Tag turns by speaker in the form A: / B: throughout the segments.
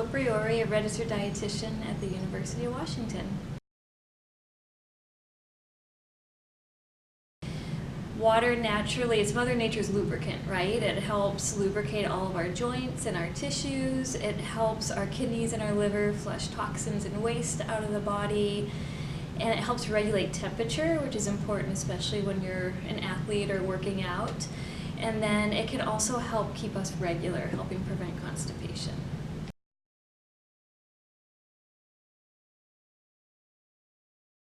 A: Lopriori, a registered dietitian at the University of Washington. Water naturally, it's Mother Nature's lubricant, right? It helps lubricate all of our joints and our tissues. It helps our kidneys and our liver flush toxins and waste out of the body. And it helps regulate temperature, which is important, especially when you're an athlete or working out. And then it can also help keep us regular, helping prevent constipation.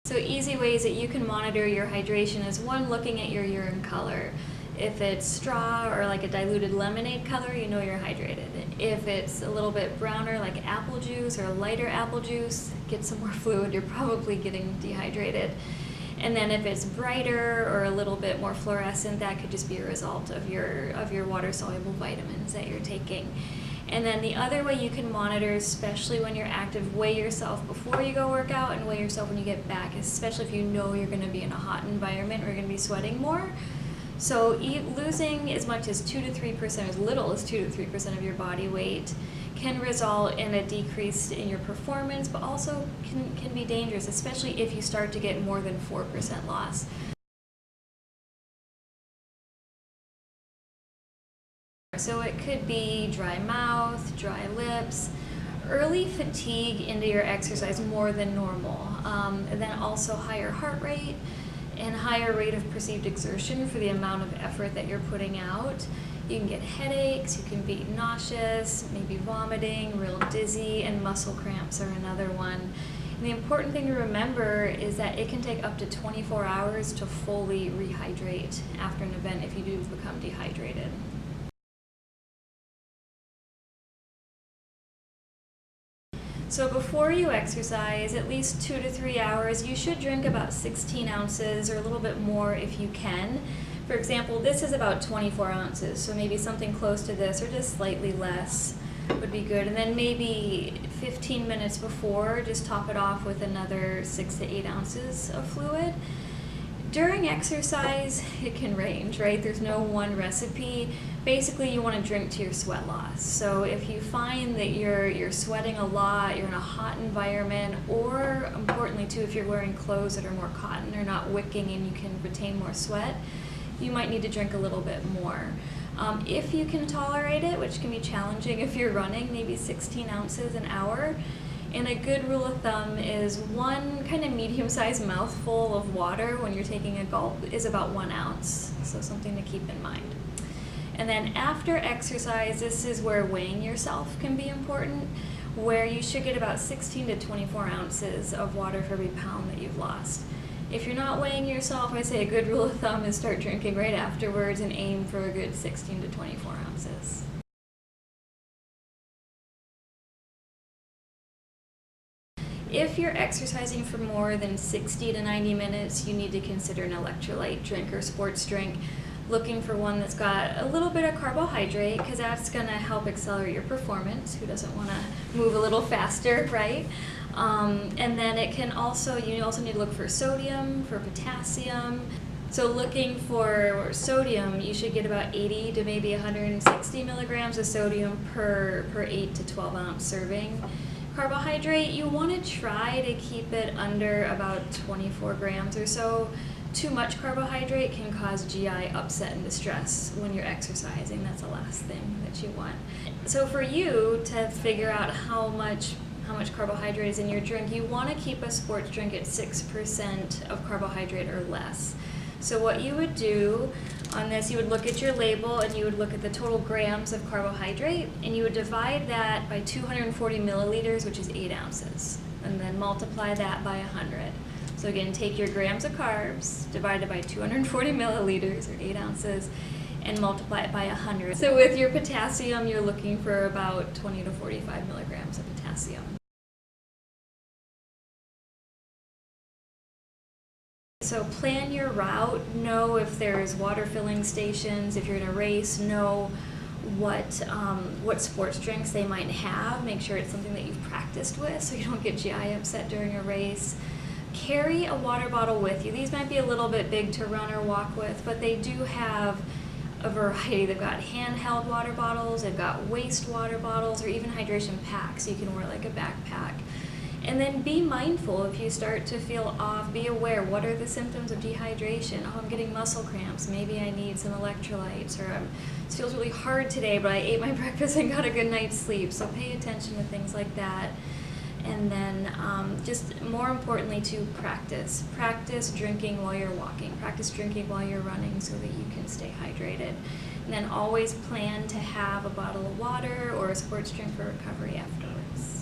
A: So easy ways that you can monitor your hydration is one, looking at your urine color. If it's straw or like a diluted lemonade color, you know you're hydrated. If it's a little bit browner like apple juice or lighter apple juice, get some more fluid, you're probably getting dehydrated. And then if it's brighter or a little bit more fluorescent, that could just be a result of your water-soluble vitamins that you're taking. And then the other way you can monitor, especially when you're active, weigh yourself before you go work out and weigh yourself when you get back, especially if you know you're going to be in a hot environment or you're going to be sweating more. So losing as much as 2 to 3%, as little as 2 to 3% of your body weight can result in a decrease in your performance, but also can be dangerous, especially if you start to get more than 4% loss. So it could be dry mouth, dry lips, early fatigue into your exercise more than normal, and then also higher heart rate and higher rate of perceived exertion for the amount of effort that you're putting out. You can get headaches, you can be nauseous, maybe vomiting, real dizzy, and muscle cramps are another one. And the important thing to remember is that it can take up to 24 hours to fully rehydrate after an event if you do become dehydrated. So before you exercise, at least 2 to 3 hours, you should drink about 16 ounces or a little bit more if you can. For example, this is about 24 ounces, so maybe something close to this or just slightly less would be good. And then maybe 15 minutes before, just top it off with another 6 to 8 ounces of fluid. During exercise, it can range, right? There's no one recipe. Basically, you want to drink to your sweat loss. So if you find that you're sweating a lot, you're in a hot environment, or importantly too, if you're wearing clothes that are more cotton or not wicking and you can retain more sweat, you might need to drink a little bit more. If you can tolerate it, which can be challenging if you're running, maybe 16 ounces an hour. And a good rule of thumb is one kind of medium-sized mouthful of water when you're taking a gulp is about 1 ounce. So something to keep in mind. And then after exercise, this is where weighing yourself can be important, where you should get about 16 to 24 ounces of water for every pound that you've lost. If you're not weighing yourself, I say a good rule of thumb is start drinking right afterwards and aim for a good 16 to 24 ounces. If you're exercising for more than 60 to 90 minutes, you need to consider an electrolyte drink or sports drink, looking for one that's got a little bit of carbohydrate because that's going to help accelerate your performance. Who doesn't want to move a little faster, right? And then you also need to look for sodium, for potassium. So looking for sodium, you should get about 80 to maybe 160 milligrams of sodium per 8 to 12 ounce serving. Carbohydrate, you want to try to keep it under about 24 grams or so. Too much carbohydrate can cause GI upset and distress when you're exercising. That's the last thing that you want. So for you to figure out how much carbohydrate is in your drink, you want to keep a sports drink at 6% of carbohydrate or less. So what you would do on this, you would look at your label and you would look at the total grams of carbohydrate and you would divide that by 240 milliliters, which is 8 ounces, and then multiply that by 100. So again, take your grams of carbs, divide it by 240 milliliters or 8 ounces, and multiply it by 100. So with your potassium, you're looking for about 20 to 45 milligrams of potassium. So plan your route, know if there's water filling stations, if you're in a race, know what sports drinks they might have. Make sure it's something that you've practiced with so you don't get GI upset during a race. Carry a water bottle with you. These might be a little bit big to run or walk with, but they do have a variety. They've got handheld water bottles, they've got waste water bottles, or even hydration packs you can wear like a backpack. And then be mindful if you start to feel off, be aware, what are the symptoms of dehydration? Oh, I'm getting muscle cramps, maybe I need some electrolytes, or it feels really hard today, but I ate my breakfast and got a good night's sleep. So pay attention to things like that. And then just more importantly to practice. Practice drinking while you're walking. Practice drinking while you're running so that you can stay hydrated. And then always plan to have a bottle of water or a sports drink for recovery afterwards.